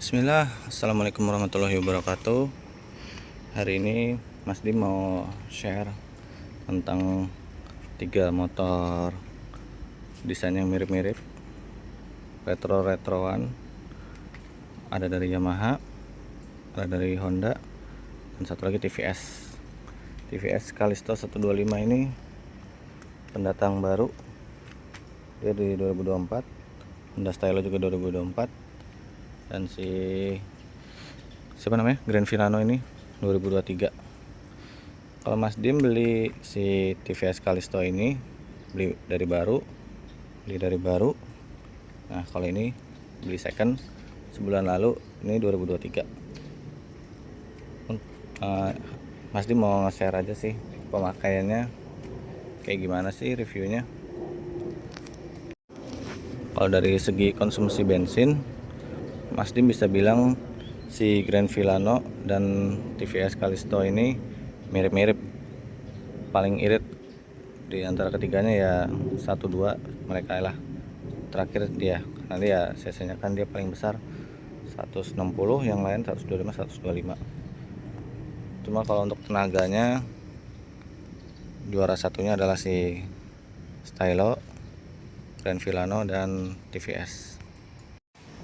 Bismillah, Assalamualaikum warahmatullahi wabarakatuh. Hari ini Mas Dim mau share tentang 3 motor desain yang mirip-mirip, retro-retroan. Ada dari Yamaha, ada dari Honda, dan satu lagi TVS. TVS Callisto 125 ini pendatang baru, dia di 2024. Honda Stylo juga 2024. Dan siapa namanya, Grand Filano ini 2023. Kalau Mas Dim beli si TVS Callisto ini beli dari baru. Nah, kalau ini beli second sebulan lalu, ini 2023. Mas Dim mau nge-share aja sih pemakaiannya kayak gimana sih, reviewnya. Kalau dari segi konsumsi bensin, Mas Dim bisa bilang si Grand Filano dan TVS Callisto ini mirip-mirip. Paling irit di antara ketiganya ya 1-2 mereka lah. Terakhir dia, karena dia cc-nya kan dia paling besar 160, yang lain 125, 125. Cuma kalau untuk tenaganya, juara satunya adalah si Stylo, Grand Filano, dan TVS.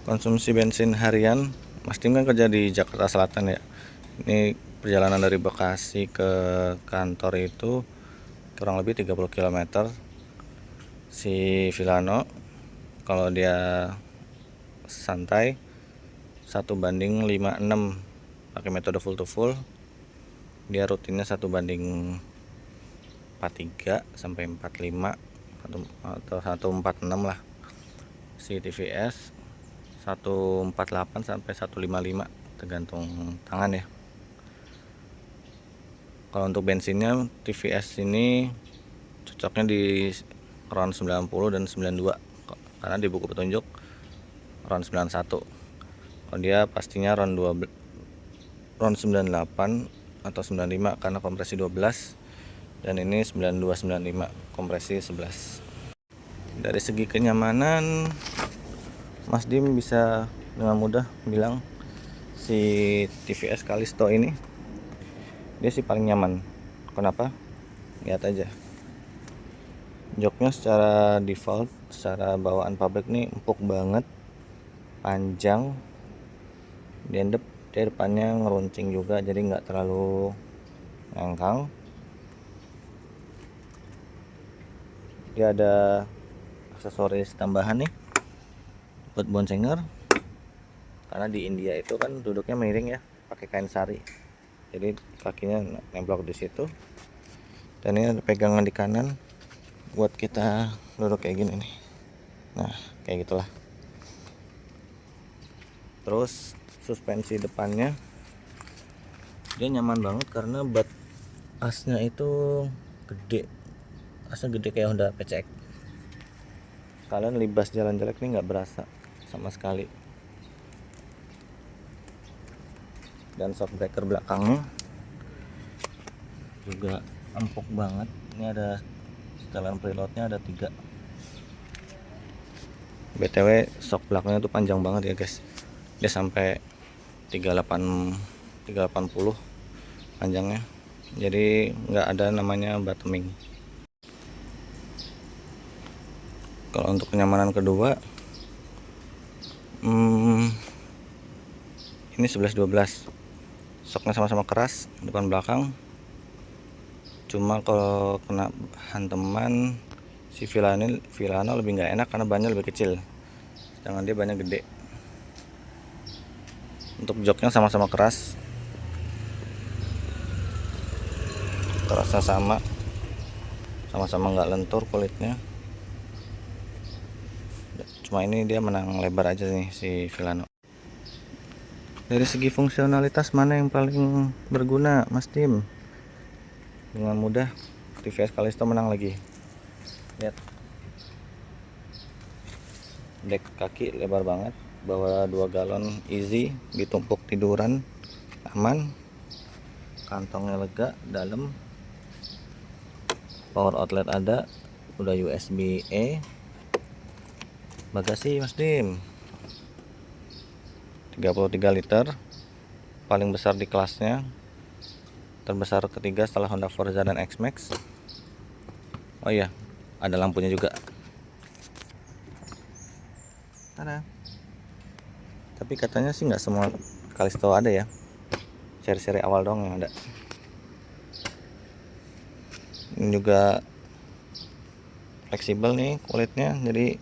Konsumsi bensin harian, Mas Tim kan kerja di Jakarta Selatan ya. Ini perjalanan dari Bekasi ke kantor itu kurang lebih 30 km. Si Filano kalau dia santai 1:56 pakai metode full to full. Dia rutinnya 1:43 sampai 45 atau 1:46 lah. Si TVS 1:48 sampai 1:55 tergantung tangan ya. Kalau untuk bensinnya, TVS ini cocoknya di round 90 dan 92, karena di buku petunjuk round 91. Kalau dia pastinya round 98 atau 95 karena kompresi 12, dan ini 92 95 kompresi 11. Dari segi kenyamanan, Mas Dim bisa dengan mudah bilang si TVS Callisto ini dia sih paling nyaman. Kenapa? Lihat aja. Joknya secara default, secara bawaan pabrik nih empuk banget, panjang. Dia depannya ngeruncing juga, jadi nggak terlalu ngangkang. Dia ada aksesoris tambahan nih buat boncenger, karena di India itu kan duduknya miring ya, pakai kain sari, jadi kakinya nemplok di situ. Dan ini ada pegangan di kanan buat kita duduk kayak gini nih. Nah, kayak gitulah. Terus suspensi depannya dia nyaman banget karena bat asnya itu gede. Asnya gede kayak Honda PCX. Kalian libas jalan jelek nih nggak berasa sama sekali. Dan shock breaker belakangnya juga empuk banget. Ini ada setelan preloadnya, ada 3. BTW shock belakangnya tuh panjang banget ya guys. Dia sampai 380 panjangnya. Jadi nggak ada namanya bottoming. Kalau untuk kenyamanan kedua, ini 11-12. Shocknya sama-sama keras depan belakang. Cuma kalau kena hantaman si Filano lebih nggak enak karena bannya lebih kecil, sedangkan dia bannya gede. Untuk joknya sama-sama keras, kerasnya sama-sama nggak lentur kulitnya. Cuma ini dia menang lebar aja nih si Filano. Dari segi fungsionalitas, mana yang paling berguna Mas Tim? Dengan mudah TVS Callisto menang lagi. Lihat, dek kaki lebar banget, bawa 2 galon easy, ditumpuk tiduran aman. Kantongnya lega, dalam. Power outlet ada, udah USB-A. E. Bagasi Mas Dim, 33 liter, paling besar di kelasnya, terbesar ketiga setelah Honda Forza dan X-Max. Oh iya, ada lampunya juga. Tada. Tapi katanya sih nggak semua Kalisto ada ya, seri-seri awal dong yang ada. Ini juga fleksibel nih kulitnya, jadi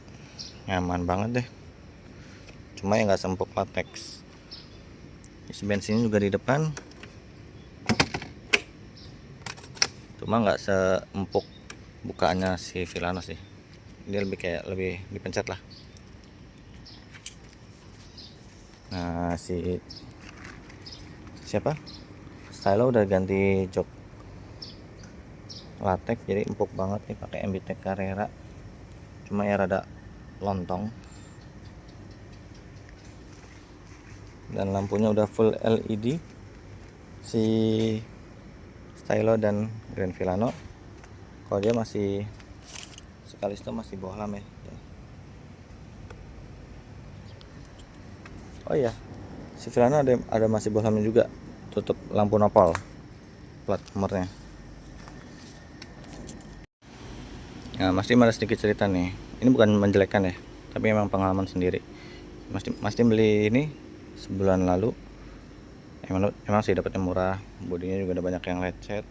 nyaman banget deh. Cuma ya nggak seempuk latex. Isi bensinnya juga di depan, cuma nggak seempuk bukaannya si Villano sih. Dia lebih dipencet lah. Nah, siapa? Stylo udah ganti jok latex, jadi empuk banget nih pakai MBTEK Carrera. Cuma ya rada lontong. Dan lampunya udah full LED si Stylo dan Grand Villano. Kalau dia masih Kalisto masih bohlam ya. Oh iya, si Villano ada masih bohlamnya juga. Tutup lampu nopol plat nomornya. Nah, Mas Dim ada sedikit cerita nih. Ini bukan menjelekkan ya, tapi memang pengalaman sendiri. Mas Dim beli ini sebulan lalu. Emang sih dapatnya murah, bodinya juga ada banyak yang lecet.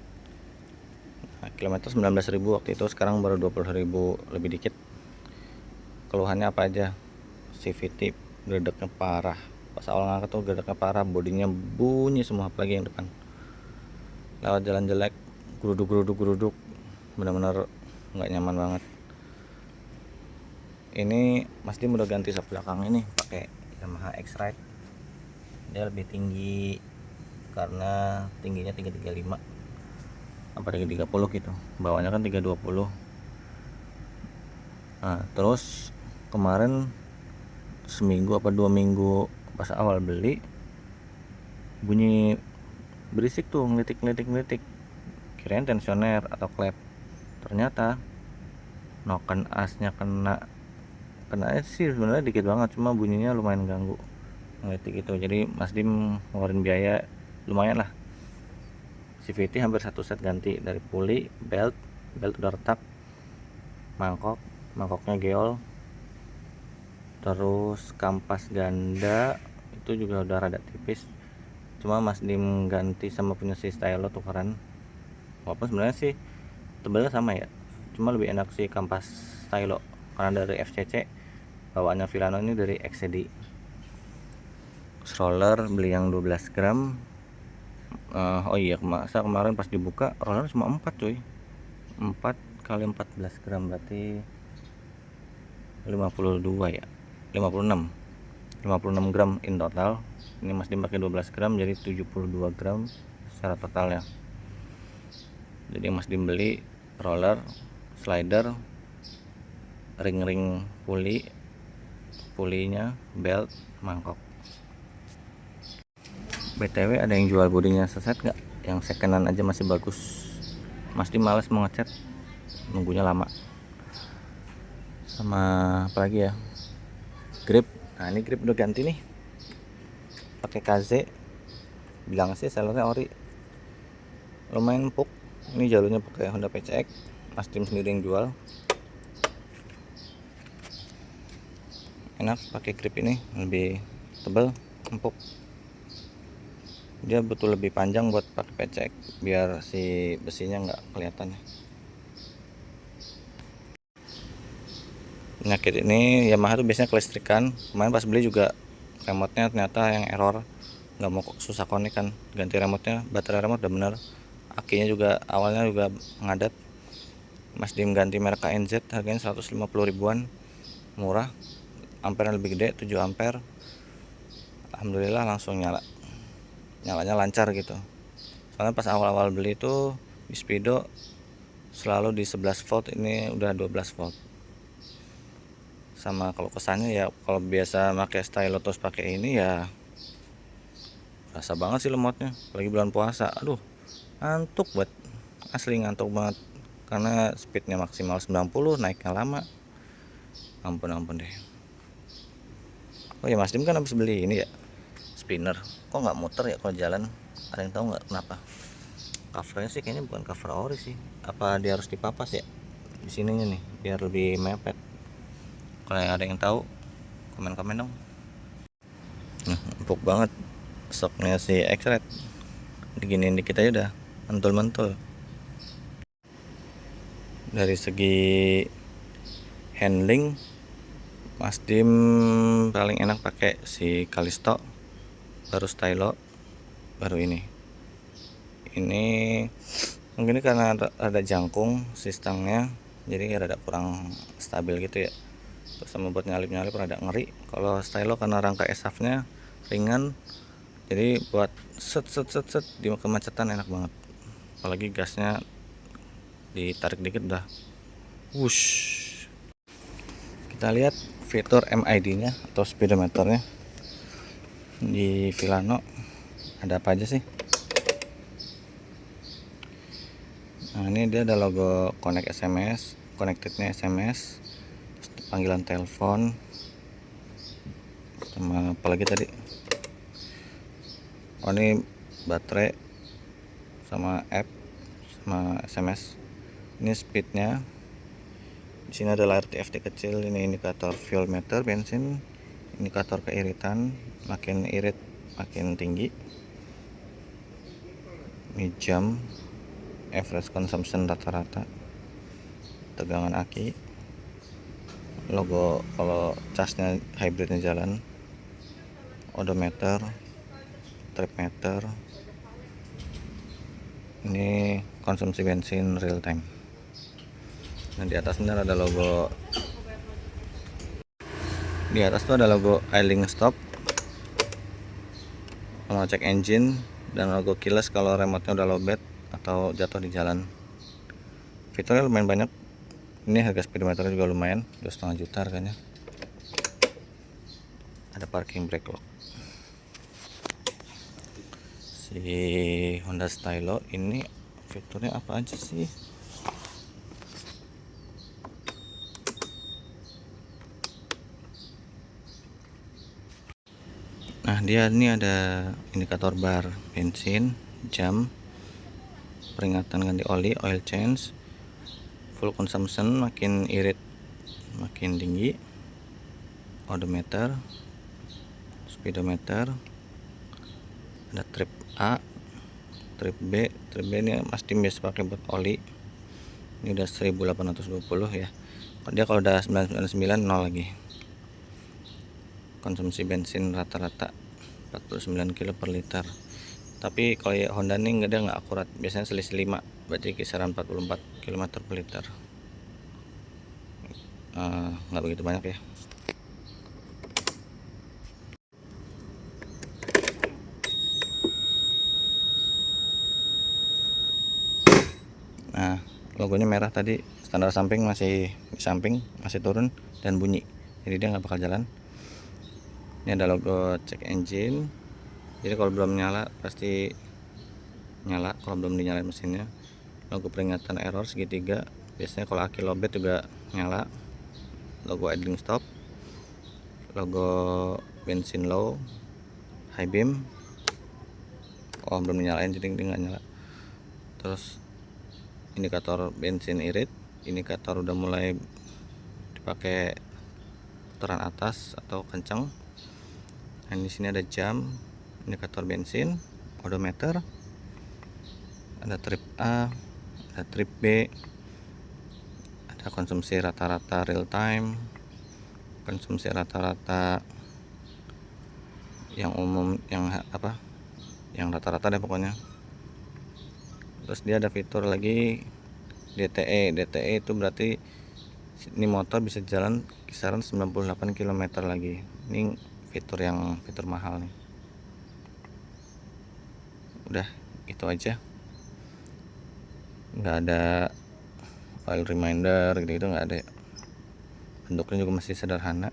Nah, kilometer 19.000 waktu itu, sekarang baru 20.000 lebih dikit. Keluhannya apa aja? CVT gedeknya parah. Pas awal ngangkat tuh gedeknya parah, bodinya bunyi semua, apalagi yang depan. Lewat jalan jelek, geruduk, benar-benar nggak nyaman banget. Ini Mas Dim udah ganti sap belakang ini pakai Yamaha X-Ride. Dia lebih tinggi karena tingginya 335 apa 330 gitu, bawahnya kan 320. Nah, terus kemarin seminggu apa 2 minggu pas awal beli bunyi berisik tuh, ngelitik, kirain tensioner atau klep, ternyata noken asnya kena sih sebenarnya dikit banget, cuma bunyinya lumayan ganggu ngelitik itu. Jadi Mas Dim ngeluarin biaya lumayan lah. CVT hampir satu set ganti, dari puli, belt udah retak, mangkoknya geol, terus kampas ganda itu juga udah rada tipis. Cuma Mas Dim ganti sama punya si Stylo tukeran. Walaupun sebenarnya sih tebalnya sama ya, cuma lebih enak sih kampas Stylo karena dari FCC, bawaannya Villano ini dari XCD. Roller beli yang 12 gram. Oh iya, kemarin pas dibuka roller cuma 4 cuy, 4 kali 14 gram berarti 52 ya, 56 gram in total. Ini Mas Dim pakai 12 gram jadi 72 gram secara totalnya. Jadi Mas Dim beli roller, slider, ring pulinya, belt, mangkok. BTW ada yang jual bodinya seset nggak? Yang secondan aja masih bagus. Mas Dim males mau ngecat, nunggunya lama. Sama apalagi ya, grip. Nah, ini grip udah ganti nih, pakai KZ. Bilang sih sellernya ori, lumayan empuk. Ini jalurnya pakai Honda PCX, Mas Dim sendiri yang jual. Enak pakai grip ini, lebih tebal, empuk. Dia betul lebih panjang buat pakai PCX biar si besinya nggak kelihatan. Penyakit ini Yamaha tuh biasanya kelistrikan. Kemarin pas beli juga remote-nya ternyata yang error, nggak mau susah konek kan, ganti remote-nya, baterai remote udah bener. Akinya juga awalnya juga ngadat. Mas Dim ganti merek KNZ, harganya 150 ribuan, murah, ampernya lebih gede, 7 ampere. Alhamdulillah langsung nyalanya lancar gitu. Soalnya pas awal-awal beli itu di Speedo selalu di 11 volt, ini udah 12 volt. Sama kalau kesannya ya, kalau biasa pakai Stylo terus pakai ini ya rasa banget sih lemotnya, apalagi bulan puasa. Aduh, ngantuk banget, asli ngantuk banget karena speednya maksimal 90, naiknya lama. Ampun deh. Oh ya, Mas Dim kan habis beli ini ya, spinner. Kok nggak muter ya kalau jalan? Ada yang tahu nggak kenapa? Covernya sih kayaknya bukan cover ori sih. Apa dia harus dipapas ya di sininya nih biar lebih mepet? Kalau ada yang tahu, komen-komen dong. Nah, empuk banget soknya si X-Red. Diginiin dikit aja udah mantul-mantul. Dari segi handling, Mazdim paling enak pakai si Kalisto, baru Stylo, baru ini mungkin karena ada jangkung sistemnya, jadi rada kurang stabil gitu ya, terus sama buat nyalip-nyalip rada ngeri. Kalau Stylo karena rangka esafnya ringan, jadi buat set di kemacetan enak banget, apalagi gasnya ditarik dikit udah wush. Kita lihat fitur MID nya atau speedometernya di Filano ada apa aja sih. Nah, ini dia ada logo connect SMS, connectednya SMS, panggilan telepon, sama apalagi tadi. Oh, ini baterai sama app sama SMS. Ini speednya. Di sini ada layar TFT kecil, ini indikator fuel meter bensin, indikator keiritan, makin irit makin tinggi. Ini jam, average consumption rata-rata, tegangan aki, logo kalau casnya hybridnya jalan, odometer, trip meter, ini konsumsi bensin real time. Nah, di atasnya ada logo, di atas tuh ada logo idling stop, kalau cek engine, dan logo keyless kalau remote-nya udah lowbat atau jatuh di jalan. Fiturnya lumayan banyak. Ini harga speedometernya juga lumayan, 2,5 juta harganya. Ada parking brake lock. Si Honda Stylo ini fiturnya apa aja sih? Nah, dia ini ada indikator bar bensin, jam, peringatan ganti oli, oil change, full consumption makin irit makin tinggi, odometer, speedometer, ada trip A, trip B. Trip B ini Mazdim biasa pakai buat oli. Ini udah 1820 ya. Dia kalau udah 999 nol lagi. Konsumsi bensin rata-rata 49 kg per liter. Tapi kalau ya Honda ini nggak akurat, biasanya selisih 5, berarti kisaran 44 km per liter. Nggak begitu banyak ya. Nah, logonya merah tadi, standar samping masih di samping, masih turun dan bunyi, jadi dia nggak bakal jalan. Ini ada logo check engine, jadi kalau belum nyala pasti nyala kalau belum dinyalain mesinnya. Logo peringatan error segitiga, biasanya kalau aki lowbat juga nyala. Logo idling stop, logo bensin low, high beam, oh belum dinyalain jadi dia nggak nyala. Terus indikator bensin irit, indikator udah mulai dipakai putaran atas atau kencang. Nah, di sini ada jam, indikator bensin, odometer, ada trip A, ada trip B, ada konsumsi rata-rata real time, konsumsi rata-rata yang umum, yang apa, yang rata-rata deh pokoknya. Terus dia ada fitur lagi DTE. DTE itu berarti ini motor bisa jalan kisaran 98 km lagi. Ini fitur mahal nih. Udah itu aja, nggak ada file reminder gitu nggak ada. Bentuknya juga masih sederhana.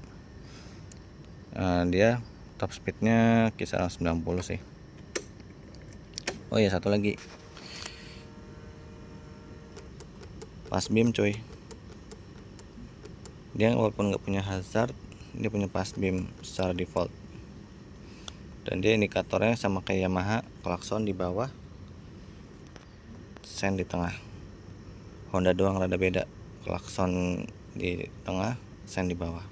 Dia top speednya kisaran 90 sih. Oh ya, satu lagi, pas beam coy. Dia walaupun nggak punya hazard, dia punya pas beam secara default. Dan dia indikatornya sama kayak Yamaha, klakson di bawah, sen di tengah. Honda doang rada beda, klakson di tengah, sen di bawah.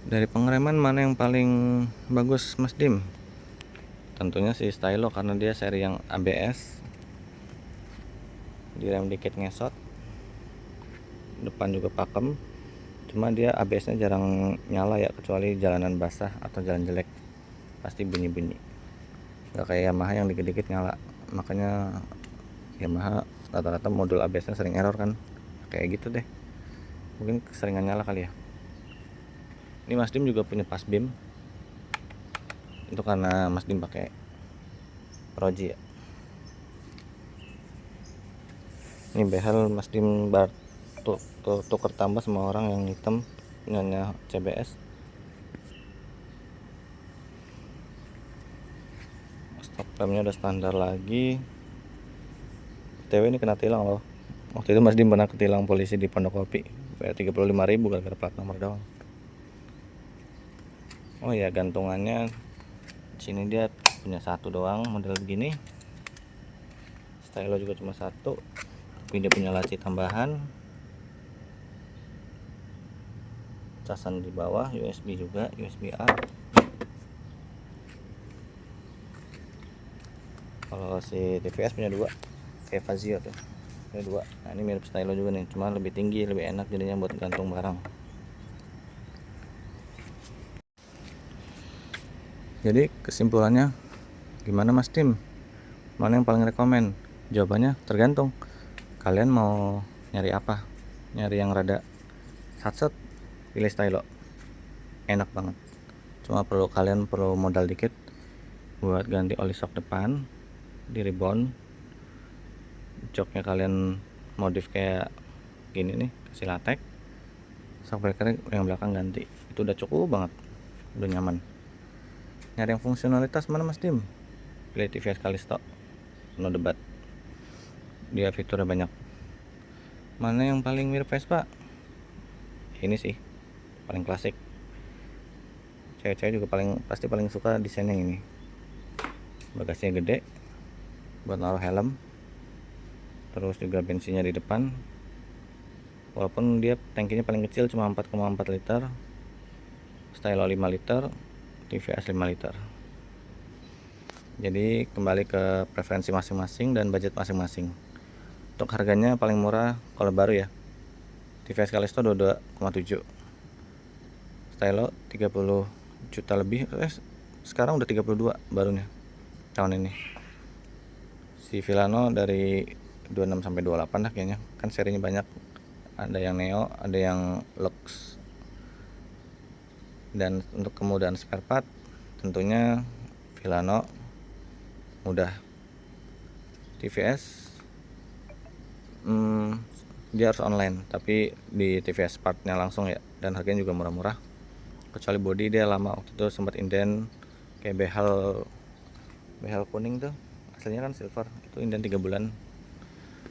Dari pengereman mana yang paling bagus Mas Dim? Tentunya si Stylo, karena dia seri yang ABS. Direm dikit ngesot, depan juga pakem, cuma dia ABS nya jarang nyala ya, kecuali jalanan basah atau jalan jelek pasti bunyi-bunyi. Gak kayak Yamaha yang dikit-dikit nyala. Makanya Yamaha rata-rata modul ABS nya sering error kan, kayak gitu deh. Mungkin keseringan nyala kali ya. Ini Mas Dim juga punya pas beam, itu karena Mas Dim pakai Proji ya. Ini behel Mas Dim tuker tambah sama orang yang hitam, punyanya CBS. Stop lampnya udah standar lagi. TW ini kena tilang loh. Waktu itu Mas Dim pernah ketilang polisi di Pondokopi, bayar 35.000 gara-gara plat nomor doang. Oh ya, gantungannya sini dia punya satu doang model begini. Stylo juga cuma satu, tapi dia punya laci tambahan. Casan di bawah, USB juga, USB A. Kalau si TVS punya dua, kayak Fazio tuh, punya dua. Nah ini mirip Stylo juga nih, cuma lebih tinggi, lebih enak jadinya buat gantung barang. Jadi kesimpulannya gimana Mas Tim? Mana yang paling rekomen? Jawabannya tergantung. Kalian mau nyari apa? Nyari yang rada satset, pilih Stylo. Enak banget. Cuma kalian perlu modal dikit buat ganti oli shock depan, di rebound. Joknya kalian modif kayak gini nih, kasih latex. Shock breaker yang belakang ganti. Itu udah cukup banget. Udah nyaman. Nyari yang fungsionalitas mana Mas Dim? Pilih TVS Kalisto, no debat. Dia fiturnya banyak. Mana yang paling mirip Vespa? Ini sih paling klasik. Cewek-cewek juga pasti paling suka desainnya ini. Bagasinya gede buat naruh helm. Terus juga bensinnya di depan. Walaupun dia tangkinya paling kecil cuma 4,4 liter. Stylo 5 liter, TVS 5 liter. Jadi kembali ke preferensi masing-masing dan budget masing-masing. Untuk harganya paling murah kalau baru ya, TVS Kalisto 22,7, Stylo 30 juta lebih. Sekarang udah 32 barunya tahun ini. Si Villano dari 26 sampai 28 lah kayaknya, kan serinya banyak. Ada yang Neo, ada yang Lux. Dan untuk kemudahan spare part, tentunya Villano mudah. TVS dia harus online, tapi di TVS partnya langsung ya, dan harganya juga murah-murah. Kecuali body dia lama, waktu itu sempat inden kayak behel kuning tuh, aslinya kan silver, itu inden 3 bulan.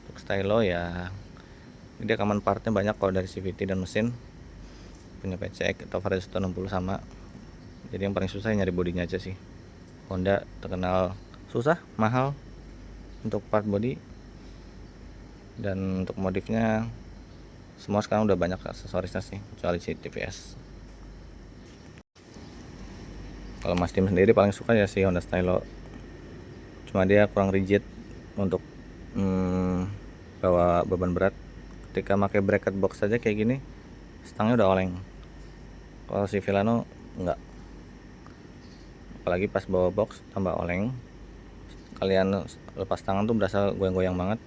Untuk Stylo ya, dia common partnya banyak kalau dari CVT dan mesin, punya PCX atau Vario 160 sama. Jadi yang paling susah nyari bodinya aja sih. Honda terkenal susah, mahal untuk part body, dan untuk modifnya semua sekarang udah banyak aksesorisnya sih, kecuali si TVS. Kalau Mas Dim sendiri paling suka ya si Honda Stylo, cuma dia kurang rigid untuk bawa beban berat. Ketika pakai bracket box saja kayak gini, stangnya udah oleng. Kalau si Villano enggak, apalagi pas bawa box tambah oleng. Kalian lepas tangan tuh berasa goyang-goyang banget.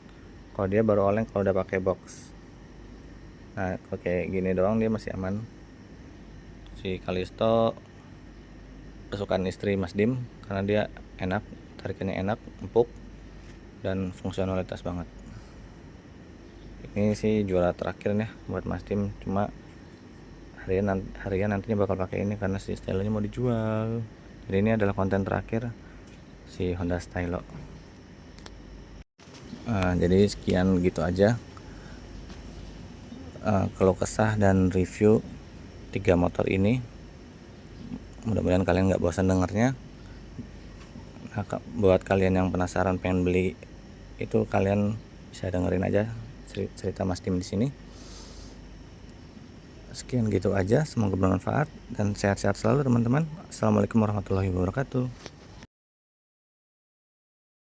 Kalau dia baru oleng kalau udah pakai box. Nah kalau kayak gini doang dia masih aman. Si Kalisto kesukaan istri Mas Dim karena dia enak, tarikannya enak, empuk, dan fungsionalitas banget. Ini sih juara terakhir nih buat Mas Dim, cuma harian nantinya bakal pakai ini karena si Stylo-nya mau dijual. Jadi ini adalah konten terakhir si Honda Stylo. Jadi sekian gitu aja keluh kesah dan review 3 motor ini. Mudah-mudahan kalian nggak bosan dengarnya. Nah, buat kalian yang penasaran pengen beli itu, kalian bisa dengerin aja cerita Mas Dim di sini. Sekian gitu aja, semoga bermanfaat dan sehat-sehat selalu teman-teman. Assalamualaikum warahmatullahi wabarakatuh.